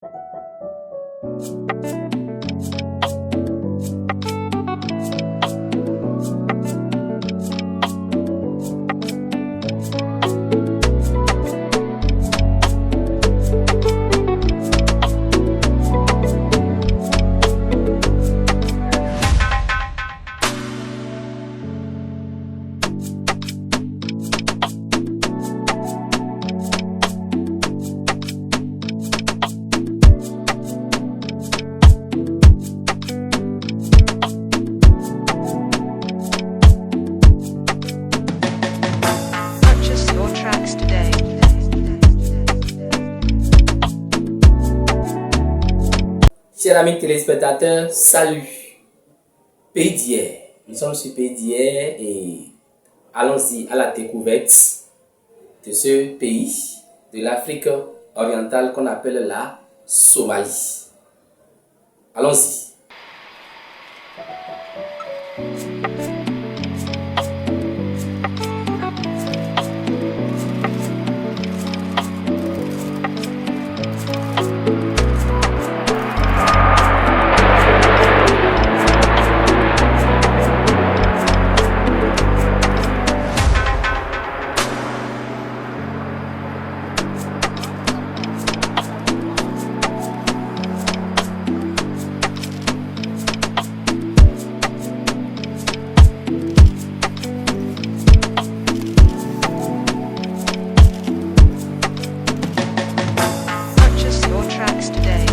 Purchase your tracks today. Chers amis téléspectateurs, salut. Pays d'hier. Nous sommes sur Pays d'hier et allons-y à la découverte de ce pays de l'Afrique orientale qu'on appelle la Somalie. Allons-y. Purchase your tracks today.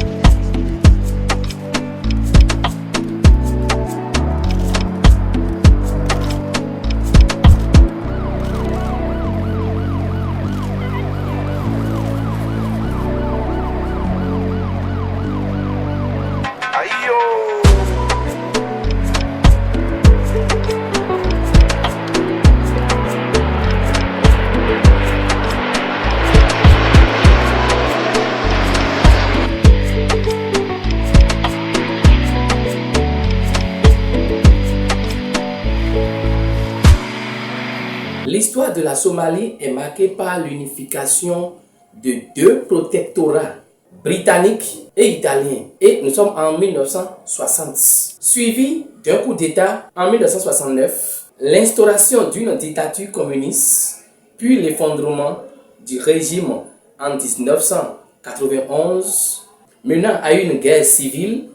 L'histoire de la Somalie est marquée par l'unification de deux protectorats, britanniques et italiens. Et nous sommes en 1960. Suivi d'un coup d'État en 1969, l'instauration d'une dictature communiste, puis l'effondrement du régime en 1991, menant à une guerre civile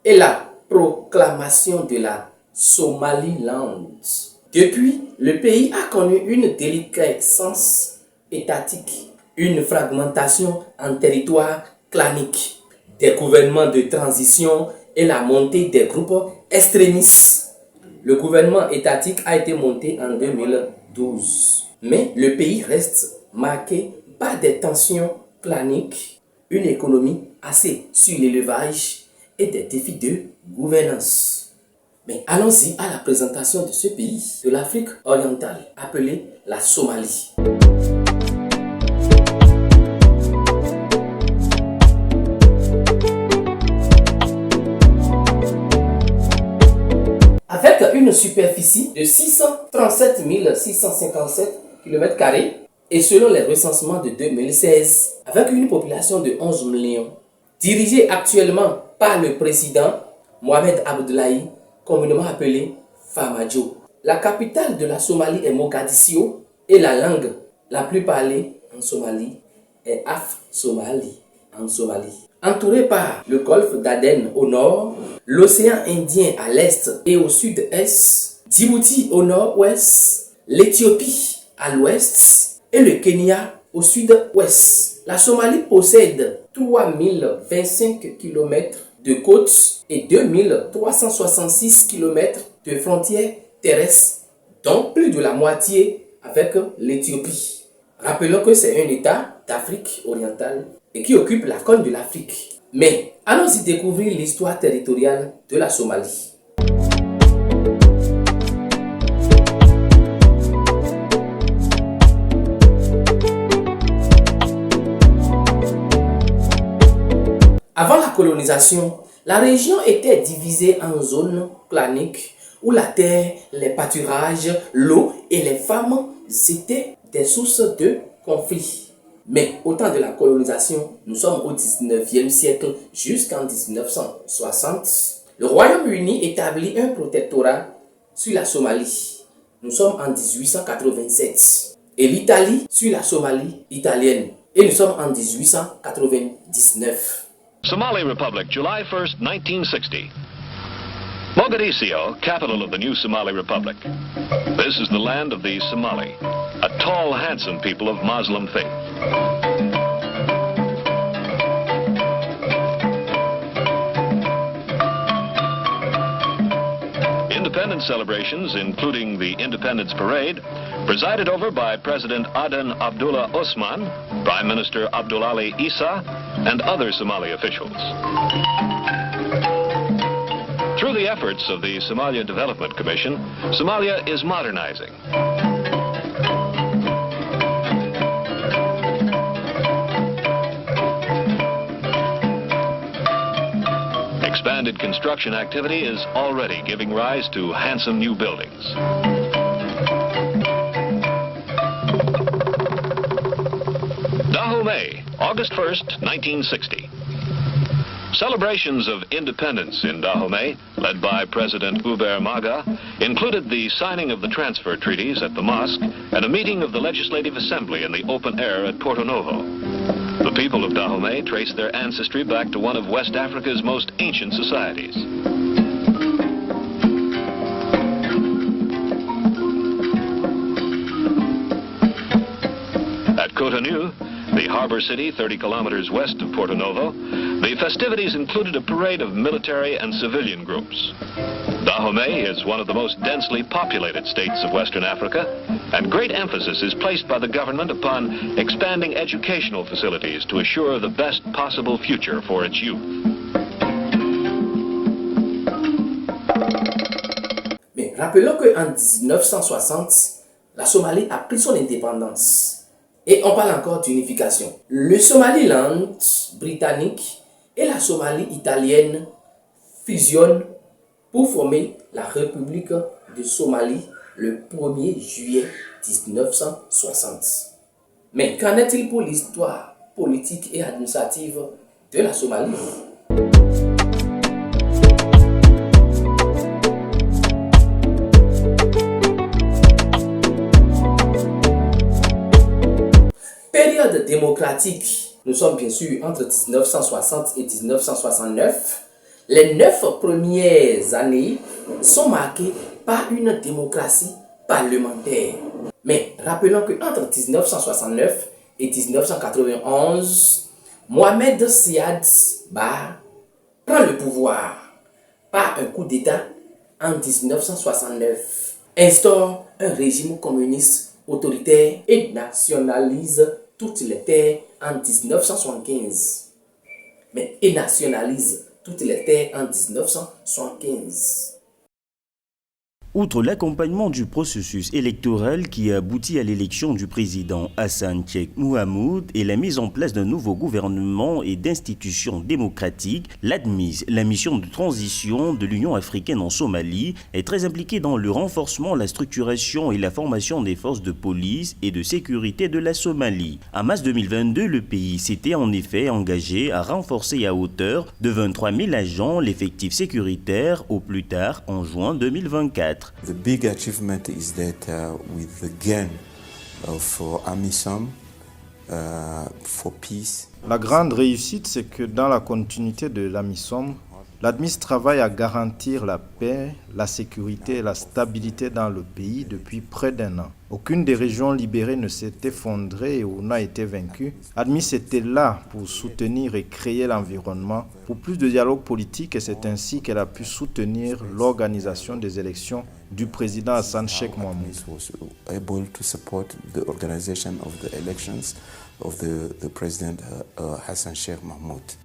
et la proclamation de la Somaliland. Depuis, le pays a connu une déliquescence étatique, une fragmentation en territoire clanique, des gouvernements de transition et la montée des groupes extrémistes. Le gouvernement étatique a été monté en 2012, mais le pays reste marqué par des tensions claniques, une économie assez sur l'élevage et des défis de gouvernance. Mais allons-y à la présentation de ce pays de l'Afrique orientale appelé la Somalie. Avec une superficie de 637 657 km² et selon les recensements de 2016, avec une population de 11 millions, dirigée actuellement par le président Mohamed Abdullahi, communément appelé Farmajo. La capitale de la Somalie est Mogadiscio et la langue la plus parlée en Somalie est Af-Somali en Somalie. Entourée par le golfe d'Aden au nord, l'océan Indien à l'est et au sud-est, Djibouti au nord-ouest, l'Éthiopie à l'ouest et le Kenya au sud-ouest. La Somalie possède 3025 km de côtes et 2366 km de frontières terrestres, dont plus de la moitié avec l'Éthiopie. Rappelons que c'est un État d'Afrique orientale et qui occupe la corne de l'Afrique. Mais allons-y découvrir l'histoire territoriale de la Somalie. Avant la colonisation, la région était divisée en zones claniques où la terre, les pâturages, l'eau et les femmes étaient des sources de conflits. Mais au temps de la colonisation, nous sommes au 19e siècle jusqu'en 1960, le Royaume-Uni établit un protectorat sur la Somalie. Nous sommes en 1887. Et l'Italie sur la Somalie italienne. Et nous sommes en 1899. Somali Republic, July 1st, 1960. Mogadiscio, capital of the new Somali Republic. This is the land of the Somali, a tall, handsome people of Muslim faith. Independence celebrations, including the Independence Parade, presided over by President Aden Abdullah Osman, Prime Minister Abdulali Isa, and other Somali officials. Through the efforts of the Somalia Development Commission, Somalia is modernizing. Expanded construction activity is already giving rise to handsome new buildings. Dahomey, August 1st, 1960. Celebrations of independence in Dahomey, led by President Hubert Maga, included the signing of the transfer treaties at the mosque and a meeting of the Legislative Assembly in the open air at Porto Novo. The people of Dahomey trace their ancestry back to one of West Africa's most ancient societies. At Cotonou, the harbor city 30 kilometers west of Porto Novo, the festivities included a parade of military and civilian groups. Dahomey is one of the most densely populated states of Western Africa, and great emphasis is placed by the government upon expanding educational facilities to assure the best possible future for its youth. Mais rappelons qu'en 1960, la Somalie a pris son indépendance. Et on parle encore d'unification. Le Somaliland britannique et la Somalie italienne fusionnent pour former la République de Somalie le 1er juillet 1960. Mais qu'en est-il pour l'histoire politique et administrative de la Somalie? Période démocratique, nous sommes bien sûr entre 1960 et 1969. Les 9 premières années sont marquées par une démocratie parlementaire. Mais rappelons qu'entre 1969 et 1991, Mohamed Siad Barre prend le pouvoir par un coup d'État en 1969, instaure un régime communiste autoritaire et nationalise toutes les terres en 1975. Mais il nationalise toutes les terres en 1975. Outre l'accompagnement du processus électoral qui a abouti à l'élection du président Hassan Sheikh Mohamud et la mise en place d'un nouveau gouvernement et d'institutions démocratiques, l'ADMIS, la mission de transition de l'Union africaine en Somalie, est très impliquée dans le renforcement, la structuration et la formation des forces de police et de sécurité de la Somalie. En mars 2022, le pays s'était en effet engagé à renforcer à hauteur de 23 000 agents l'effectif sécuritaire au plus tard en juin 2024. The big achievement is that with the gain of AMISOM for peace. La grande réussite, c'est que dans la continuité de l'AMISOM, l'ADMIS travaille à garantir la paix, la sécurité et la stabilité dans le pays depuis près d'un an. Aucune des régions libérées ne s'est effondrée ou n'a été vaincue. ADMIS était là pour soutenir et créer l'environnement pour plus de dialogue politique et c'est ainsi qu'elle a pu soutenir l'organisation des élections du président Hassan Sheikh Mohamud. Was able to support the organization of the elections of the President Hassan Sheikh Mohamud.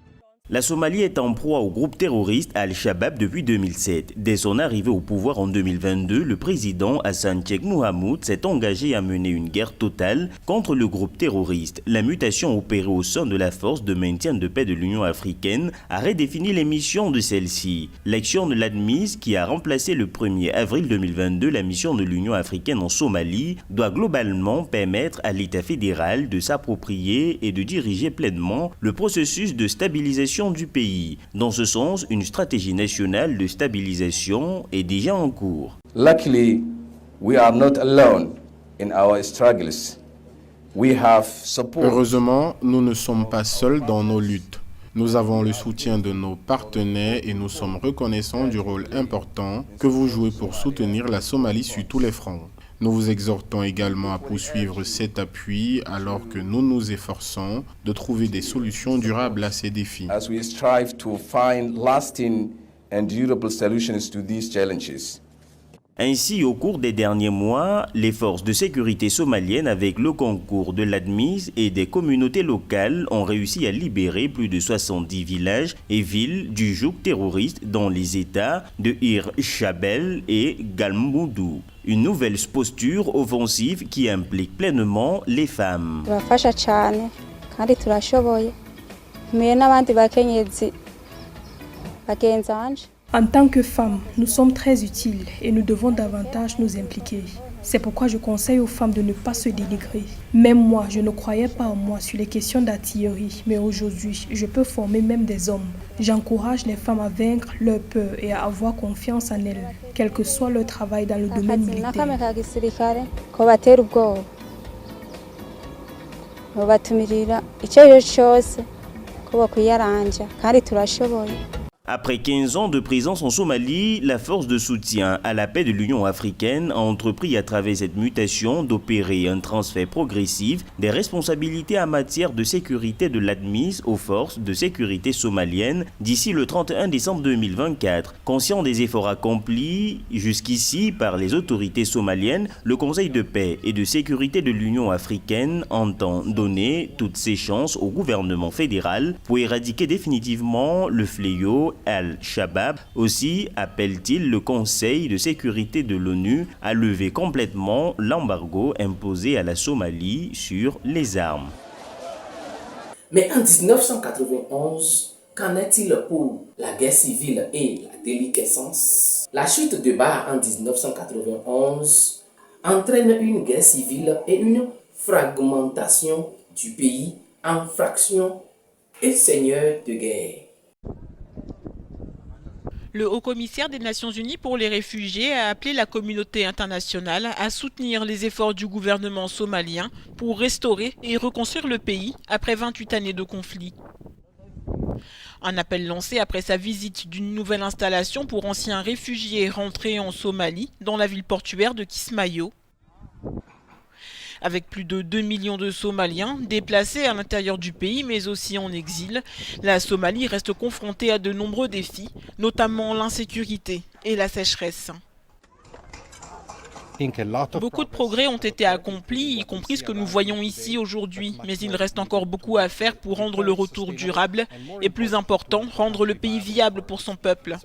La Somalie est en proie au groupe terroriste Al-Shabaab depuis 2007. Dès son arrivée au pouvoir en 2022, le président Hassan Sheikh Mohamud s'est engagé à mener une guerre totale contre le groupe terroriste. La mutation opérée au sein de la force de maintien de paix de l'Union africaine a redéfini les missions de celle-ci. L'action de l'ADMIS, qui a remplacé le 1er avril 2022 la mission de l'Union africaine en Somalie, doit globalement permettre à l'État fédéral de s'approprier et de diriger pleinement le processus de stabilisation du pays. Dans ce sens, une stratégie nationale de stabilisation est déjà en cours. Luckily, we are not alone in our struggles. We have support. Heureusement, nous ne sommes pas seuls dans nos luttes. Nous avons le soutien de nos partenaires et nous sommes reconnaissants du rôle important que vous jouez pour soutenir la Somalie sur tous les fronts. Nous vous exhortons également à poursuivre cet appui alors que nous nous efforçons de trouver des solutions durables à ces défis. As we strive to find lasting and durable solutions to these challenges. Ainsi, au cours des derniers mois, les forces de sécurité somaliennes, avec le concours de l'ADMIS et des communautés locales, ont réussi à libérer plus de 70 villages et villes du joug terroriste dans les États de Hirshabelle et Galmudug. Une nouvelle posture offensive qui implique pleinement les femmes. En tant que femmes, nous sommes très utiles et nous devons davantage nous impliquer. C'est pourquoi je conseille aux femmes de ne pas se dénigrer. Même moi, je ne croyais pas en moi sur les questions d'artillerie, mais aujourd'hui, je peux former même des hommes. J'encourage les femmes à vaincre leur peur et à avoir confiance en elles, quel que soit leur travail dans le domaine militaire. Après 15 ans de présence en Somalie, la force de soutien à la paix de l'Union africaine a entrepris à travers cette mutation d'opérer un transfert progressif des responsabilités en matière de sécurité de l'ADMIS aux forces de sécurité somaliennes d'ici le 31 décembre 2024. Conscient des efforts accomplis jusqu'ici par les autorités somaliennes, le Conseil de paix et de sécurité de l'Union africaine entend donner toutes ses chances au gouvernement fédéral pour éradiquer définitivement le fléau Al-Shabaab. Aussi appelle-t-il le Conseil de sécurité de l'ONU à lever complètement l'embargo imposé à la Somalie sur les armes. Mais en 1991, qu'en est-il pour la guerre civile et la déliquescence? La chute de Barre en 1991 entraîne une guerre civile et une fragmentation du pays en fractions et seigneurs de guerre. Le haut-commissaire des Nations Unies pour les réfugiés a appelé la communauté internationale à soutenir les efforts du gouvernement somalien pour restaurer et reconstruire le pays après 28 années de conflit. Un appel lancé après sa visite d'une nouvelle installation pour anciens réfugiés rentrés en Somalie dans la ville portuaire de Kismayo. Avec plus de 2 millions de Somaliens déplacés à l'intérieur du pays mais aussi en exil, la Somalie reste confrontée à de nombreux défis, notamment l'insécurité et la sécheresse. Beaucoup de progrès ont été accomplis, y compris ce que nous voyons ici aujourd'hui, mais il reste encore beaucoup à faire pour rendre le retour durable et, plus important, rendre le pays viable pour son peuple.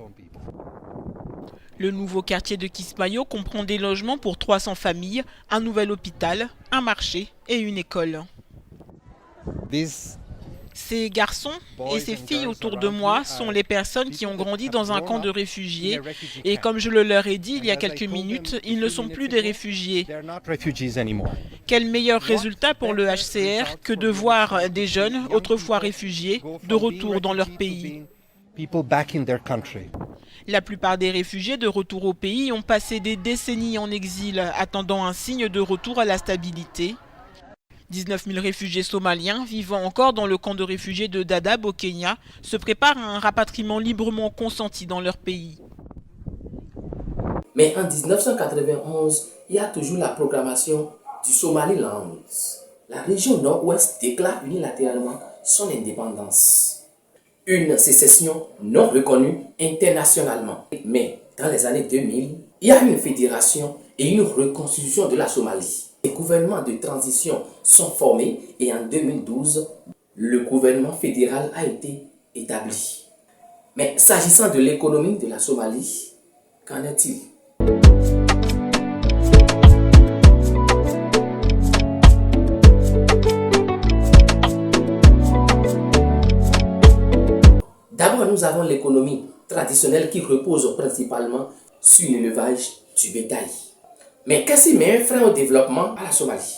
Le nouveau quartier de Kismayo comprend des logements pour 300 familles, un nouvel hôpital, un marché et une école. Ces garçons et ces filles autour de moi sont les personnes qui ont grandi dans un camp de réfugiés et comme je le leur ai dit il y a quelques minutes, ils ne sont plus des réfugiés. Quel meilleur résultat pour le HCR que de voir des jeunes, autrefois réfugiés, de retour dans leur pays. La plupart des réfugiés de retour au pays ont passé des décennies en exil, attendant un signe de retour à la stabilité. 19 000 réfugiés somaliens vivant encore dans le camp de réfugiés de Dadaab au Kenya se préparent à un rapatriement librement consenti dans leur pays. Mais en 1991, il y a toujours la proclamation du Somaliland. La région nord-ouest déclare unilatéralement son indépendance. Une sécession non reconnue internationalement. Mais dans les années 2000, il y a une fédération et une reconstitution de la Somalie. Les gouvernements de transition sont formés et en 2012, le gouvernement fédéral a été établie. Mais s'agissant de l'économie de la Somalie, qu'en est-il? D'abord, nous avons l'économie traditionnelle qui repose principalement sur l'élevage du bétail. Mais qu'est-ce qui met un frein au développement à la Somalie?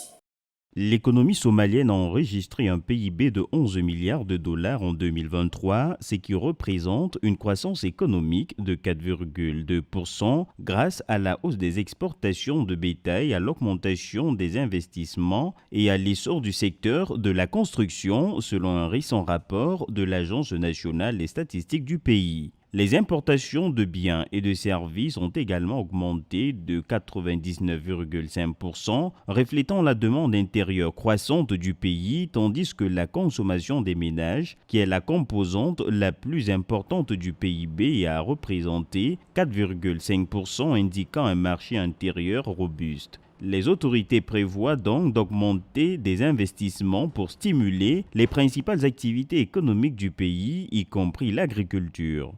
L'économie somalienne a enregistré un PIB de 11 milliards de dollars en 2023, ce qui représente une croissance économique de 4,2% grâce à la hausse des exportations de bétail, à l'augmentation des investissements et à l'essor du secteur de la construction, selon un récent rapport de l'Agence nationale des statistiques du pays. Les importations de biens et de services ont également augmenté de 99,5%, reflétant la demande intérieure croissante du pays, tandis que la consommation des ménages, qui est la composante la plus importante du PIB, a représenté 4,5%, indiquant un marché intérieur robuste. Les autorités prévoient donc d'augmenter des investissements pour stimuler les principales activités économiques du pays, y compris l'agriculture.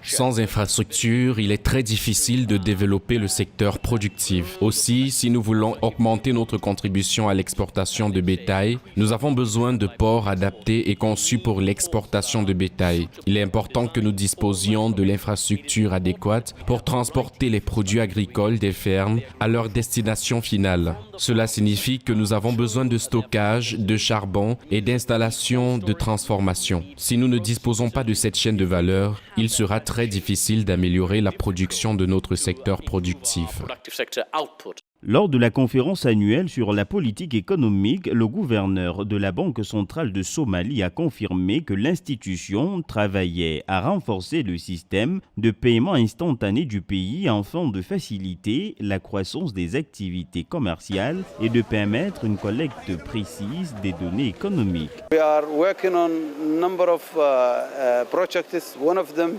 Sans infrastructure, il est très difficile de développer le secteur productif. Aussi, si nous voulons augmenter notre contribution à l'exportation de bétail, nous avons besoin de ports adaptés et conçus pour l'exportation de bétail. Il est important que nous disposions de l'infrastructure adéquate pour transporter les produits agricoles des fermes à leur destination finale. Cela signifie que nous avons besoin de stockage, de charbon et d'installations de transformation. Si nous ne disposons pas de cette chaîne de valeur, il sera très difficile d'améliorer la production de notre secteur productif. Lors de la conférence annuelle sur la politique économique, le gouverneur de la Banque centrale de Somalie a confirmé que l'institution travaillait à renforcer le système de paiement instantané du pays afin de faciliter la croissance des activités commerciales et de permettre une collecte précise des données économiques. We are working on a number of projects. One of them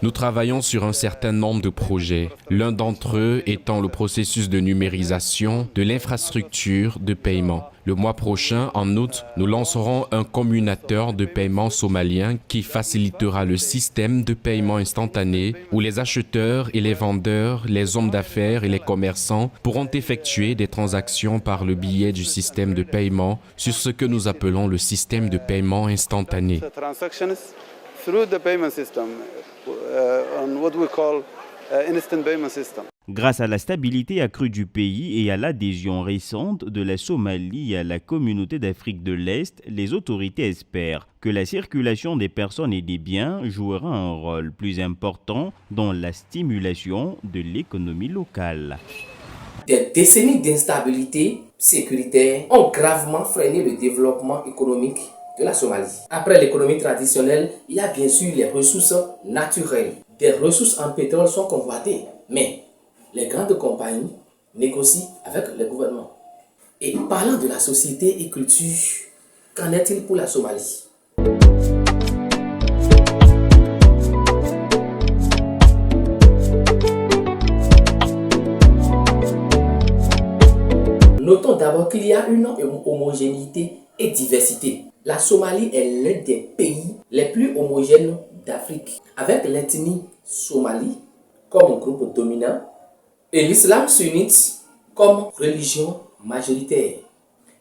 Nous travaillons sur un certain nombre de projets, l'un d'entre eux étant le processus de numérisation de l'infrastructure de paiement. Le mois prochain, en août, nous lancerons un communateur de paiement somalien qui facilitera le système de paiement instantané où les acheteurs et les vendeurs, les hommes d'affaires et les commerçants pourront effectuer des transactions par le biais du système de paiement sur ce que nous appelons le système de paiement instantané. Through the payment system, on what we call instant payment system. Grâce à la stabilité accrue du pays et à l'adhésion récente de la Somalie à la communauté d'Afrique de l'Est, les autorités espèrent que la circulation des personnes et des biens jouera un rôle plus important dans la stimulation de l'économie locale. Des décennies d'instabilité sécuritaire ont gravement freiné le développement économique de la Somalie. Après l'économie traditionnelle, il y a bien sûr les ressources naturelles. Des ressources en pétrole sont convoitées, mais les grandes compagnies négocient avec le gouvernement. Et parlant de la société et culture, qu'en est-il pour la Somalie? Notons d'abord qu'il y a une homogénéité et diversité. La Somalie est l'un des pays les plus homogènes d'Afrique, avec l'ethnie somali comme groupe dominant et l'islam sunnite comme religion majoritaire.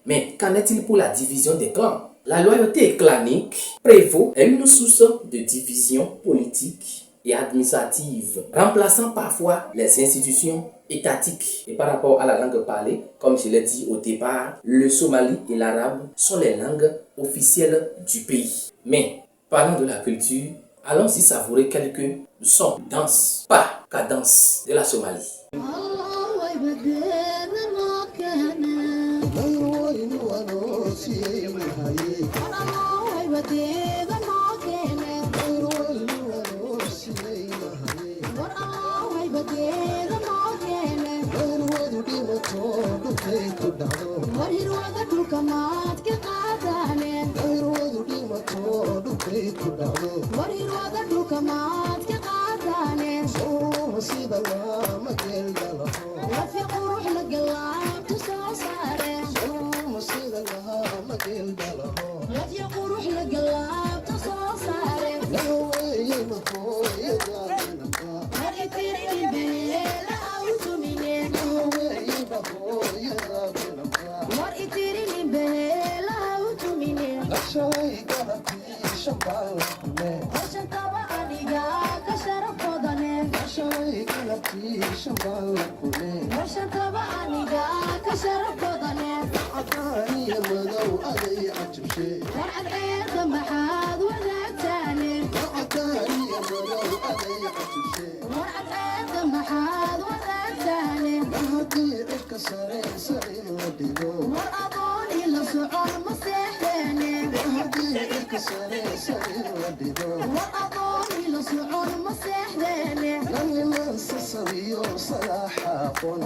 Mais qu'en est-il pour la division des clans? La loyauté clanique prévaut est une source de division politique et administrative, remplaçant parfois les institutions étatiques. Et par rapport à la langue parlée, comme je l'ai dit au départ, le somali et l'arabe sont les langues officielles du pays. Mais parlant de la culture, allons-y savourer quelques sons, danse, pas cadence de la Somalie.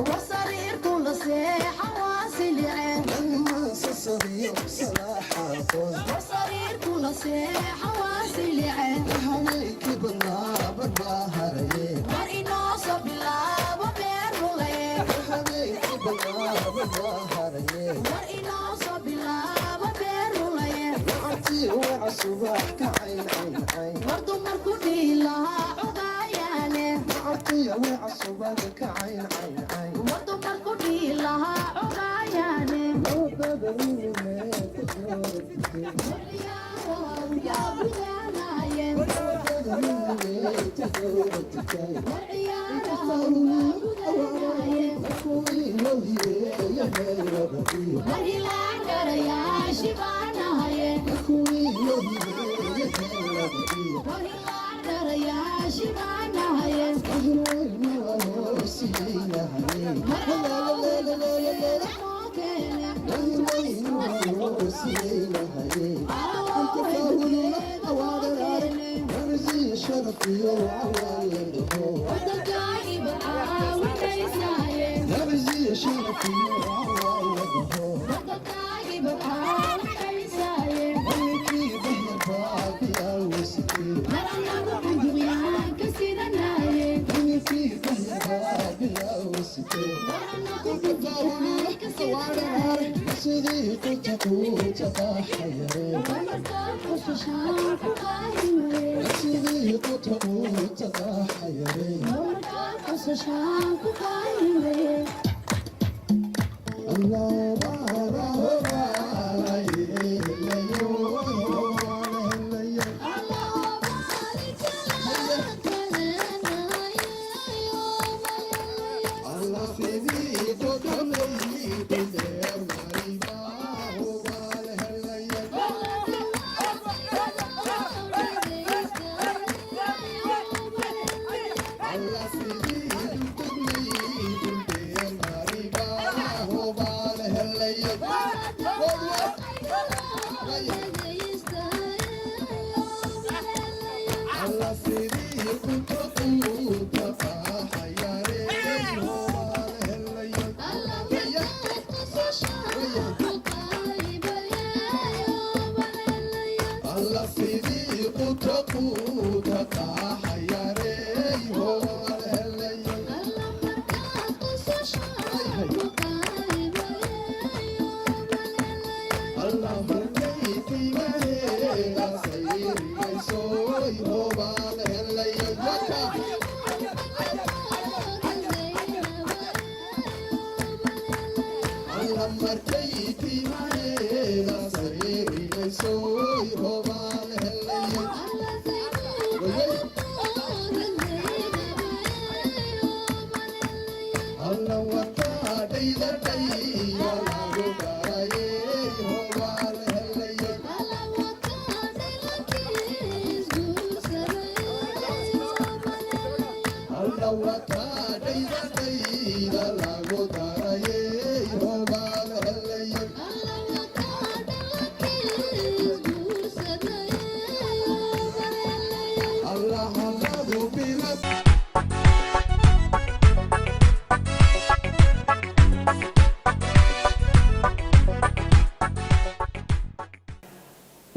وصرير كل صيحة واصل عين وصرير كل صيحة واصل عين مرئي نوصب الله وبير مغير مرئي نوصب الله وبير مغير برضو مركوني لها عضاياني برضو مركوني لها عضاياني يا بلانايم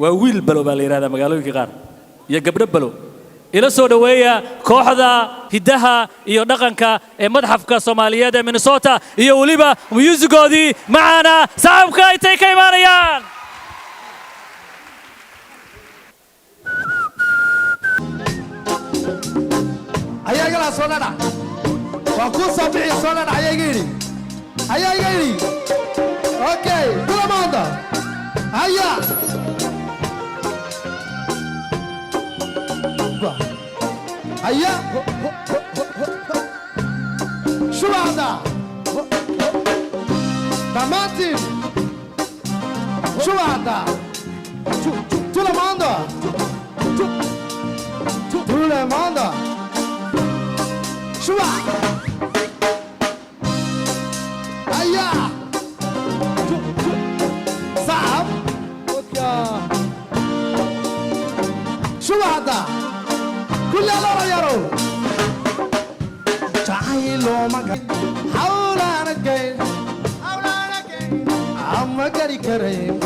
waa wiil balo baa la yidhahdaa magaalooyinka qaar iyo gabdho balo ila soo dhoweeya kooxda hiddaha iyo dhaqanka ee madxafka soomaaliyeed ee minnesota iyo weliba muusikoodii macaana sacabka intay ka imaanayaan ayagalaa soo dhadhac waa kuu soo bixi soo dhadhac ayaa iga yidhi okay kulamaanda haya Juba. Aya. Shubada. Tamatin. Shubada. Tout le monde. Tout le monde. Shuba. Aya. Saab. Shubada. كل الله يرو تعالوا مكان حولنا كين عم كري كريم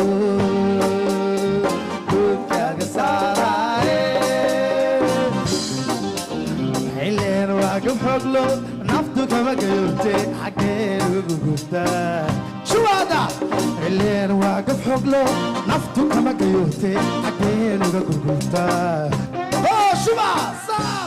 يا قصاري حلين واقف حقلو نفطو كما قلتي حكين وقلتا شو هذا حلين واقف حقلو نفطو كما قلتي حكين وقلتا شو بقى صعب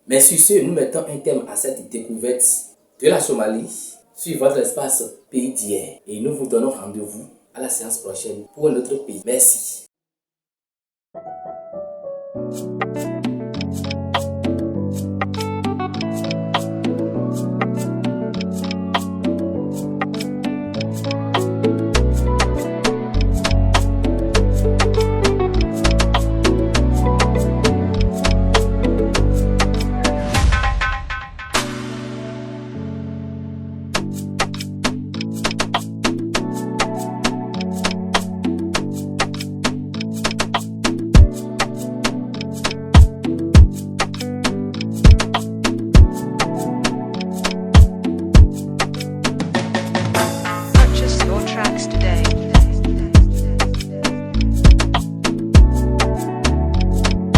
Mais sur ce, nous mettons un terme à cette découverte de la Somalie sur votre espace Pays d'hier. Et nous vous donnons rendez-vous à la séance prochaine pour un autre pays. Merci.